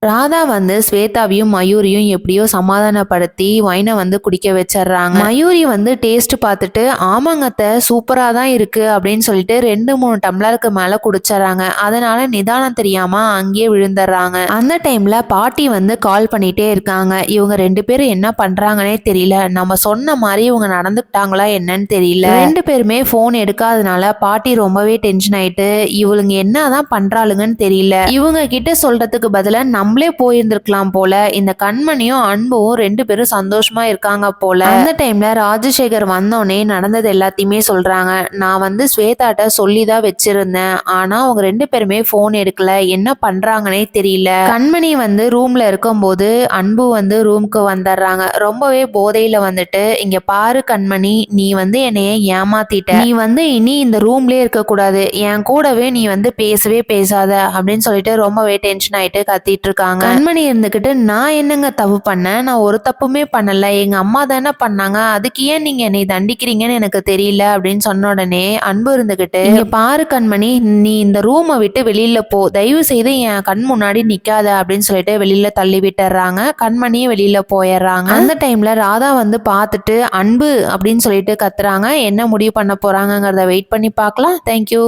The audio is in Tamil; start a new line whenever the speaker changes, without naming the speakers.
ராதா வந்து ஸ்வேதாவையும் மயூரியும் எப்படியோ சமாதானப்படுத்தி ஒயினை வந்து குடிக்க வச்சிடுறாங்க. மயூரி வந்து டேஸ்ட் பார்த்துட்டு ஆமாங்க அத்தை சூப்பரா தான் இருக்கு அப்படின்னு சொல்லிட்டு 2-3 டம்ளருக்கு மேல குடிச்சிடறாங்க. அதனால நிதானம் தெரியாம அங்கேயே விழுந்துடுறாங்க. அந்த டைம்ல பாட்டி வந்து கால் பண்ணிட்டே இருக்காங்க. இவங்க 2 பேரும் என்ன பண்றாங்கன்னே தெரியல, நம்ம சொன்ன மாதிரி இவங்க நடந்துக்கிட்டாங்களா என்னன்னு தெரியல. 2 பேருமே போன் எடுக்காதனால பாட்டி ரொம்பவே டென்ஷன் ஆயிட்டு இவளுங்க என்னதான் பண்றாளுங்கன்னு தெரியல, இவங்க கிட்ட சொல்றதுக்கு பதிலா நம்மளே போயிருந்திருக்கலாம் போல, இந்த கண்மணியும் அன்பும் 2 பேரும் சந்தோஷமா இருக்காங்க போல. அந்த டைம்ல ராஜசேகர் வந்தோடனே நடந்தது எல்லாத்தையுமே சொல்றாங்க. நான் வந்து ஸ்வேதாட்ட சொல்லிதான் வச்சிருந்தேன், ஆனா அவங்க 2 பேருமே போன் எடுக்கல, என்ன பண்றாங்கன்னே தெரியல. கண்மணி வந்து ரூம்ல இருக்கும்போது அன்பு வந்து ரூமுக்கு வந்துடுறாங்க. ரொம்பவே போதையில வந்துட்டு, இங்க பாரு கண்மணி, நீ வந்து என்னைய ஏமாத்திட்ட, நீ வந்து இனி இந்த ரூம்லயே இருக்க கூடாது, என் கூடவே நீ வந்து பேசவே பேசாத அப்படின்னு சொல்லிட்டு ரொம்பவே டென்ஷன் ஆயிட்டு கத்திட்டு இருக்காங்க. கண்மணி இருந்துகிட்டு நான் என்னங்க தப்பு பண்ணேன், நான் ஒரு தப்புமே பண்ணல, எங்க அம்மா தானே பண்ணாங்க, அதுக்கு ஏன் நீங்க என்னை தண்டிக்கிறீங்கன்னு எனக்கு தெரியல அப்படின்னு சொன்ன உடனே அன்பு இருந்துகிட்டு, இங்க பாரு கண்மணி, நீ இந்த ரூமை விட்டு வெளியில போ, தயவு செய்து என் கண் முன்னாடி நிக்காத அப்படின்னு சொல்லிட்டு வெளியில தள்ளி விட்டுறாங்க. கண்மணியும் வெளியில போயிடுறாங்க. அந்த டைம்ல ராதா வந்து பார்த்துட்டு அன்பு அப்படின்னு சொல்லிட்டு கத்துறாங்க. என்ன முடிவு பண்ண போறாங்கிறத வெயிட் பண்ணி பார்க்கலாம். தேங்க்யூ.